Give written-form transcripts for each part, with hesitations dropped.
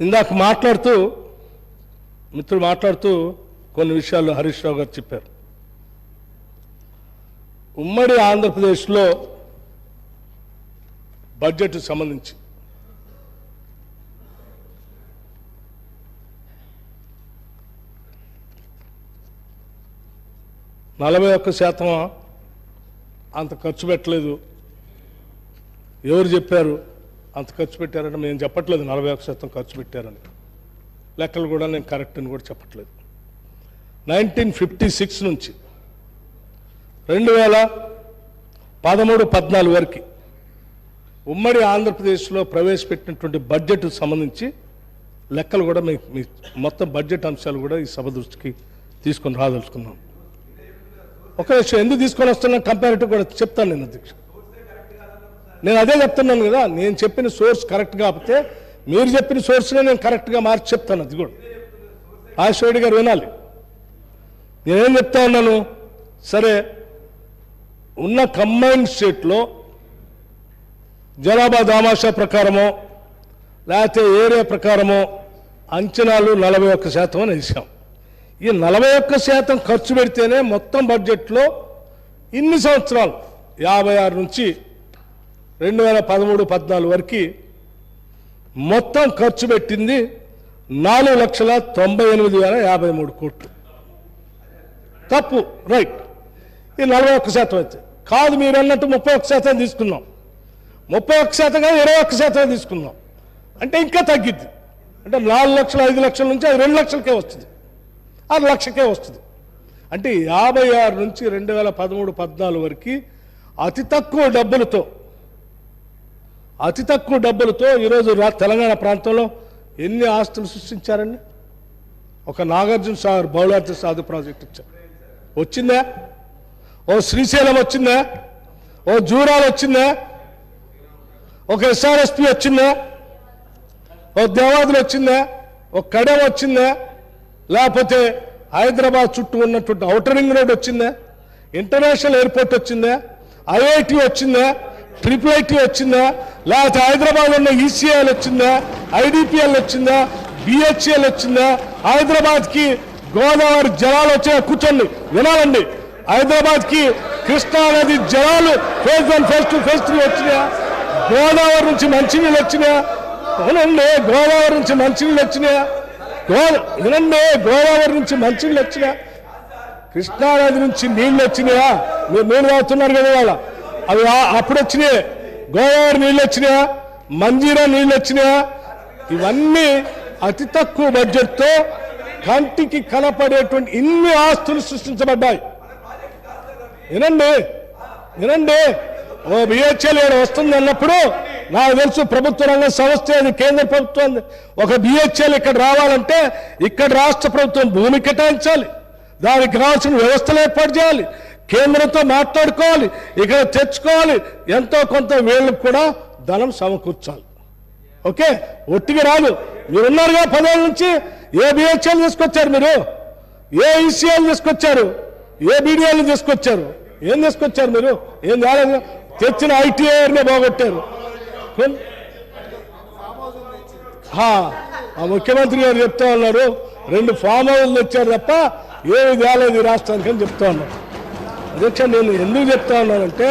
ఇందాక మిత్రులు మాట్లాడుతూ కొన్ని విషయాలు హరీష్ రావు గారు చెప్పారు. ఉమ్మడి ఆంధ్రప్రదేశ్లో బడ్జెట్ సంబంధించి %41 అంత ఖర్చు పెట్టలేదు. ఎవరు చెప్పారు అంత ఖర్చు పెట్టారంటే నేను చెప్పట్లేదు 41% ఖర్చు పెట్టారని. లెక్కలు కూడా నేను కరెక్ట్ అని కూడా చెప్పట్లేదు. 1956 నుంచి 2013-14 వరకు ఉమ్మడి ఆంధ్రప్రదేశ్లో ప్రవేశపెట్టినటువంటి బడ్జెట్ సంబంధించి లెక్కలు కూడా మీ మొత్తం బడ్జెట్ అంశాలు కూడా ఈ సభ దృష్టికి తీసుకొని రాదలుచుకున్నాం. ఒక విషయం ఎందుకు తీసుకొని వస్తున్నా కంపారిటివ్ కూడా చెప్తాను నేను అధ్యక్ష. నేను అదే చెప్తున్నాను కదా, నేను చెప్పిన సోర్స్ కరెక్ట్ కాకపోతే మీరు చెప్పిన సోర్స్నే నేను కరెక్ట్గా మార్చి చెప్తాను. అది కూడా రాజశేఖర్ గారు వినాలి. నేనేం చెప్తా ఉన్నాను, సరే ఉన్న కంబైన్డ్ స్టేట్లో జనాభా దామాషా ప్రకారమో లేకపోతే ఏరియా ప్రకారమో అంచనాలు 41% అని వేసాం. ఈ 41% ఖర్చు పెడితేనే మొత్తం బడ్జెట్లో ఇన్ని సంవత్సరాలు 56 నుంచి 2013-14 వరకు మొత్తం ఖర్చు పెట్టింది 4,98,053 కోట్లు. తప్పు, రైట్. ఈ 41% అయితే కాదు, మీరు అన్నట్టు 31% తీసుకున్నాం. 31% కాదు 21% తీసుకున్నాం అంటే ఇంకా తగ్గిద్ది. అంటే 4 లక్షలు 5 లక్షల నుంచి అది 2 లక్షలకే వస్తుంది, 6 లక్షకే వస్తుంది. అంటే 56 నుంచి 2013-14 వరకు అతి తక్కువ డబ్బులతో ఈరోజు తెలంగాణ ప్రాంతంలో ఎన్ని ఆస్తులు సృష్టించారండి. ఒక నాగార్జున సాగర్ బౌలార్థ సాధు ప్రాజెక్ట్ ఇచ్చారు, వచ్చిందా? ఓ శ్రీశైలం వచ్చిందా? ఓ జూరాలు వచ్చిందా? ఒక SRSP వచ్చిందా? ఓ దేవాదులు వచ్చిందా? ఒక కడెం వచ్చిందా? లేకపోతే హైదరాబాద్ చుట్టూ ఉన్నటువంటి ఔటర్ రింగ్ రోడ్ వచ్చిందా? ఇంటర్నేషనల్ ఎయిర్పోర్ట్ వచ్చిందా? IIT వచ్చిందా? IIIT వచ్చిందా? లేకపోతే హైదరాబాద్ ఉన్న ECIL వచ్చిందా? IDPL వచ్చిందా? BHEL వచ్చిందా? హైదరాబాద్కి గోదావరి జలాలు వచ్చాయా? కూర్చోండి వినాలండి. హైదరాబాద్కి కృష్ణా నది జలాలు ఫేజ్ 1 ఫేజ్ 2 ఫేజ్ 3 వచ్చినాయా? గోదావరి నుంచి మంచినీళ్ళు వచ్చినాయా? అవునండి, గోదావరి నుంచి మంచినీళ్ళు వచ్చినాయా? వినండి, గోదావరి నుంచి మంచినీళ్ళు వచ్చినాయా? కృష్ణానది నుంచి నీళ్ళు వచ్చినాయా? మీరు నీళ్ళు తాగుతున్నారు కదా వాళ్ళ, అవి అప్పుడు వచ్చినాయి. గోదావరి నీళ్ళు వచ్చినాయా? మంజీరా నీళ్ళు వచ్చినాయా? ఇవన్నీ అతి తక్కువ బడ్జెట్తో కంటికి కనపడేటువంటి ఇన్ని ఆస్తులు సృష్టించబడ్డాయి. వినండి, ఓ BHEL వస్తుంది అన్నప్పుడు నాకు తెలుసు ప్రభుత్వ రంగ సంస్థ, అది కేంద్ర ప్రభుత్వం. ఒక BHEL ఇక్కడ రావాలంటే ఇక్కడ రాష్ట్ర ప్రభుత్వం భూమి కేటాయించాలి, దానికి కావాల్సిన వ్యవస్థలు ఏర్పాటు చేయాలి, కేంద్రంతో మాట్లాడుకోవాలి, ఇక్కడ తెచ్చుకోవాలి, ఎంతో కొంత వీళ్ళకి కూడా ధనం సమకూర్చాలి. ఓకే, ఒట్టిగా రాదు. మీరున్నారుగా 10 ఏళ్ళ నుంచి. ఏ BHEL తీసుకొచ్చారు మీరు? ఏ ECIL తీసుకొచ్చారు? ఏ BDL తీసుకొచ్చారు? ఏం తీసుకొచ్చారు మీరు? ఏం కాలేదు. తెచ్చిన ITIRనే బాగొట్టారు. ఆ ముఖ్యమంత్రి గారు చెప్తా ఉన్నారు 2 ఫామ్ హౌస్లు తెచ్చారు తప్ప ఏమి కాలేదు ఈ రాష్ట్రానికి అని చెప్తా ఉన్నారు. అధ్యక్ష, నేను ఎందుకు చెప్తా ఉన్నానంటే,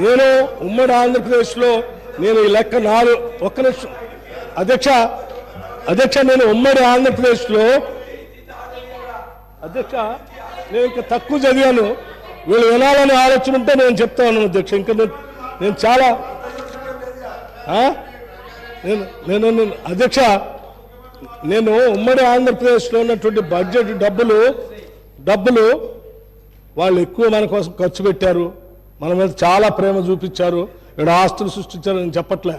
నేను ఉమ్మడి ఆంధ్రప్రదేశ్లో నేను ఈ లెక్క 4 ఒక్క నిమిషం అధ్యక్ష, నేను ఉమ్మడి ఆంధ్రప్రదేశ్లో నేను ఇంకా తక్కువ చదివాను. వీళ్ళు వినాలని ఆలోచన ఉంటే నేను చెప్తా ఉన్నాను అధ్యక్ష. ఇంకా నేను చాలా అధ్యక్ష, నేను ఉమ్మడి ఆంధ్రప్రదేశ్లో ఉన్నటువంటి బడ్జెట్ డబ్బులు వాళ్ళు ఎక్కువ మన కోసం ఖర్చు పెట్టారు, మన మీద చాలా ప్రేమ చూపించారు, ఇక్కడ ఆస్తులు సృష్టించారు అని చెప్పట్లే.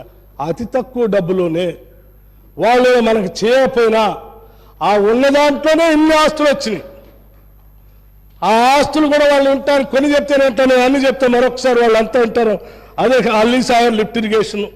అతి తక్కువ డబ్బులోనే వాళ్ళు మనకు చేయకపోయినా ఆ ఉన్న దాంట్లోనే ఇన్ని ఆస్తులు వచ్చినాయి. ఆ ఆస్తులు కూడా వాళ్ళు ఉంటారు. కొన్ని చెప్తేనే ఉంటాను, అన్ని చెప్తే మరొకసారి వాళ్ళు అంతా ఉంటారు. అదే Ali Sagar lift irrigation,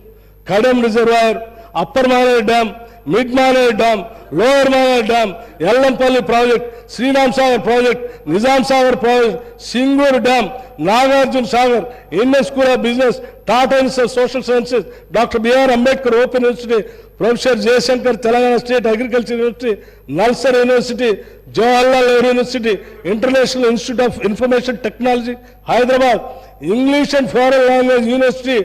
Kadem reservoir, upper Maneru dam, mid Maner dam, lower Maner dam, Yellampalli project, Sriram Sagar project, Nizam Sagar project, Singur dam, Nagarjuna Sagar, Indian school of business, Tata institute of social sciences, doctor B R Ambedkar open university, professor Jayashankar Telangana state agriculture university, NALSAR university, Jawaharlal Nehru university, international institute of information technology Hyderabad, English and foreign language university,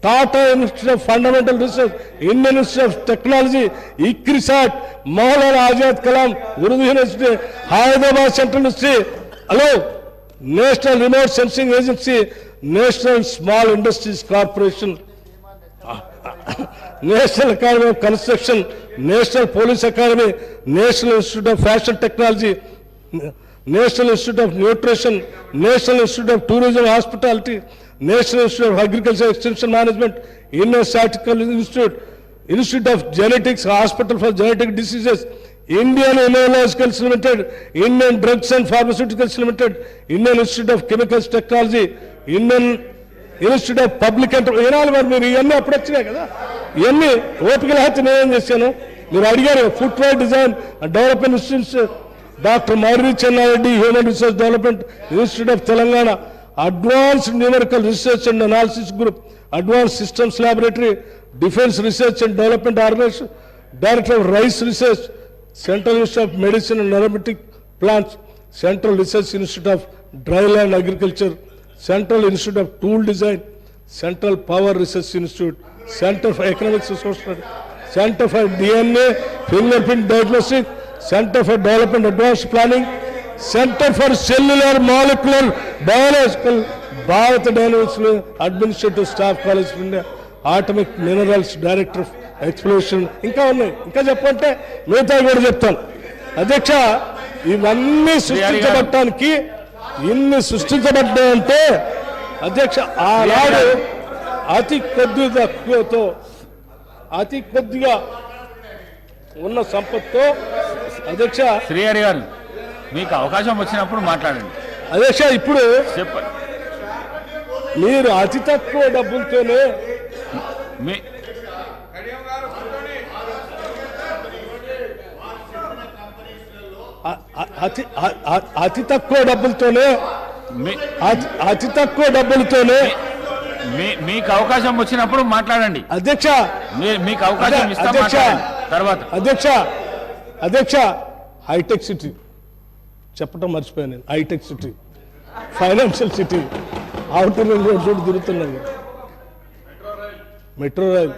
Tata institute of fundamental research, Indian institute of technology, ICRISAT, Maulana Azad Kalam Urdu university, Hyderabad central university, hello national remote sensing agency, national small industries corporation, national academy of construction, national police academy, national institute of fashion technology, national institute of nutrition, national institute of tourism hospitality, national institute of agriculture extension management, Indian statistical institute, institute of genetics, hospital for genetic diseases, Indian immunologicals limited, Indian drugs and pharmaceuticals limited, Indian institute of chemicals technology, Indian institute of public వినాలి. మరి మీరు ఇవన్నీ అప్పుడు వచ్చినాయి కదా, ఇవన్నీ ఓపిక లేకపోతే నేనేం చేశాను, మీరు అడిగారు. Footwear design development institutes, doctor Marri Chenna Reddy human resource development institute of Telangana, advanced numerical research and analysis group, advanced systems laboratory, defence research and development organisation, director of rice research, central institute of medicine and aromatic plants, central research institute of dry land agriculture, central institute of tool design, central power research institute, centre for economics social, centre for DNA finger print diagnostic, centre for development advance planning, centre for cellular molecular biological, Bharat dynamics administrative staff college of India, atomic minerals director of exploration, ఇంకా ఉన్నాయి. ఇంకా చెప్పంటే మిగతా కూడా చెప్తాను. అధ్యక్ష, ఇవన్నీ సృష్టించబడటానికి ఇన్ని సృష్టించబడ్డాయంటే అధ్యక్ష, ఆనాడు అతి కొద్దిగా ఉన్న సంపత్తో అధ్యక్ష శ్రీహరి గారు మీకు అవకాశం వచ్చినప్పుడు మాట్లాడండి. అధ్యక్ష, ఇప్పుడు చెప్పండి. మీరు అతి తక్కువ డబ్బులతోనే అతి తక్కువ డబ్బులతోనే మీకు అవకాశం వచ్చినప్పుడు మాట్లాడండి. అధ్యక్ష, మీకు అవకాశం ఇస్తాం తర్వాత. అధ్యక్ష, హైటెక్ సిటీ చెప్పటం మర్చిపోయాను నేను. Hitech city, financial city, outer ring road road తిరుగుతున్నాను, మెట్రో రైల్,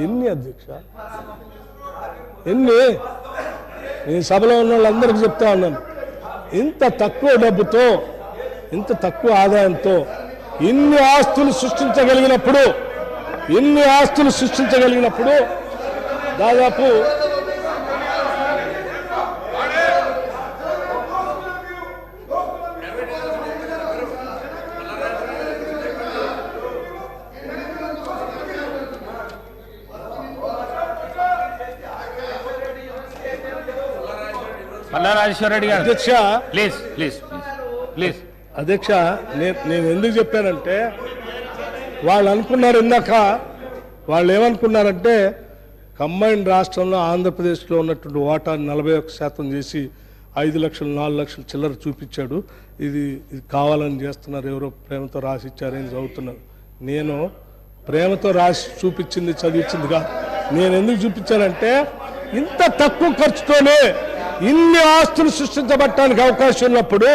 ఎన్ని అధ్యక్ష, ఎన్ని? నేను సభలో ఉన్న వాళ్ళందరికీ చెప్తా ఉన్నాను, ఇంత తక్కువ డబ్బుతో, ఇంత తక్కువ ఆదాయంతో ఇన్ని ఆస్తులు సృష్టించగలిగినప్పుడు దాదాపు రాజేశ్వర రెడ్డి గారు, అధ్యక్ష ప్లీజ్. అధ్యక్ష, నేను ఎందుకు చెప్పానంటే, వాళ్ళు అనుకున్నారు ఇందాక, వాళ్ళు ఏమనుకున్నారంటే కంబైన్డ్ రాష్ట్రంలో ఆంధ్రప్రదేశ్లో ఉన్నటువంటి వాటాను 41% చేసి 5 లక్షలు 4 లక్షలు చిల్లర చూపించాడు. ఇది కావాలని చేస్తున్నారు, ఎవరో ప్రేమతో రాసి ఇచ్చారని చదువుతున్నారు. నేను ప్రేమతో రాసి చూపించింది చదివించింది కాదు. నేను ఎందుకు చూపించానంటే, ఇంత తక్కువ ఖర్చుతోనే ఇన్ని ఆస్తులు సృష్టించబడటానికి అవకాశం ఉన్నప్పుడు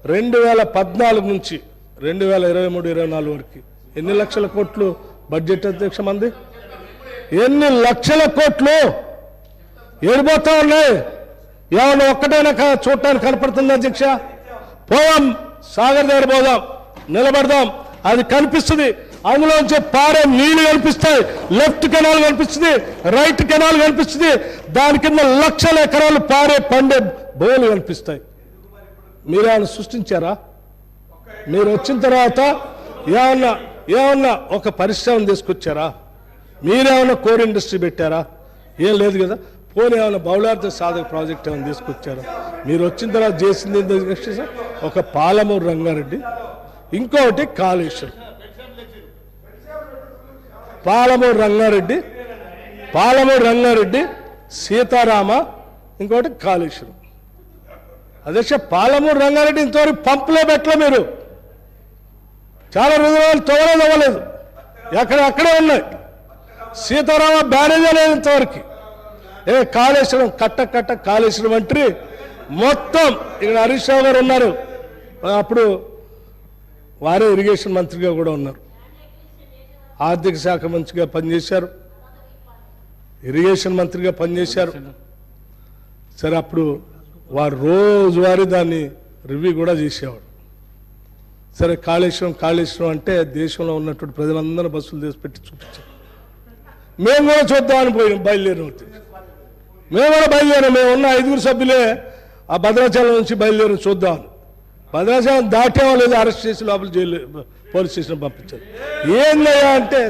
2014 నుంచి 2023-24 వరకు ఎన్ని లక్షల కోట్లు బడ్జెట్ అధ్యక్ష మంది? ఎన్ని లక్షల కోట్లు ఏడిపోతా ఉన్నాయి? ఏమన్నా ఒక్కటైనా చూడటానికి కనపడుతుంది అధ్యక్ష? పోదాం, సాగర్ దగ్గర పోదాం, నిలబడదాం, అది కనిపిస్తుంది. అందులోంచి పారే నీళ్లు కనిపిస్తాయి, లెఫ్ట్ కెనాల్ కనిపిస్తుంది, రైట్ కెనాల్ కనిపిస్తుంది, దాని కింద లక్షల ఎకరాలు పారే పండే బోలు కనిపిస్తాయి. మీరేమన్నా సృష్టించారా? మీరు వచ్చిన తర్వాత ఏమన్నా ఒక పరిశ్రమను తీసుకొచ్చారా? మీరేమన్నా కోర్ ఇండస్ట్రీ పెట్టారా? ఏం లేదు కదా. పోనీ ఏమైనా బహుళార్థ సాధక ప్రాజెక్ట్ ఏమైనా తీసుకొచ్చారా? మీరు వచ్చిన తర్వాత చేసింది ఒక పాలమూరు రంగారెడ్డి, ఇంకొకటి కాళేశ్వరం. పాలమూరు రంగారెడ్డి సీతారామ, ఇంకోటి కాళేశ్వరం. అధ్యక్ష, పాలమూరు రంగారెడ్డి ఇంతవరకు పంపులో పెట్టలే మీరు. చాలా రోజులు తవ్వలేదు, అక్కడే ఉన్నాయి. సీతారామ బ్యారేజ్ లేదు ఇంతవరకు. కాళేశ్వరం కట్ట కాళేశ్వరం మంత్రి మొత్తం ఇక్కడ హరీష్ రావు గారు ఉన్నారు, అప్పుడు వారే ఇరిగేషన్ మంత్రిగా కూడా ఉన్నారు. ఆర్థిక శాఖ మంత్రిగా పనిచేశారు, ఇరిగేషన్ మంత్రిగా పనిచేశారు. సరే, అప్పుడు వారు రోజువారీ దాన్ని రివ్యూ కూడా చేసేవాడు. సరే, కాళేశ్వరం అంటే దేశంలో ఉన్నటువంటి ప్రజలందరూ బస్సులు చేసి పెట్టి చూపించారు. మేము కూడా చూద్దామని బయలుదేరాం. మేము కూడా బయలుదేరాం. మేము ఉన్న 5 సభ్యులే ఆ భద్రాచలం నుంచి బయలుదేరి చూద్దాం. భద్రాచలం దాటేమో లేదు, అరెస్ట్ చేసి లోపల జైలు పోలీస్ స్టేషన్ పంపించారు. ఏందయ్యా అంటే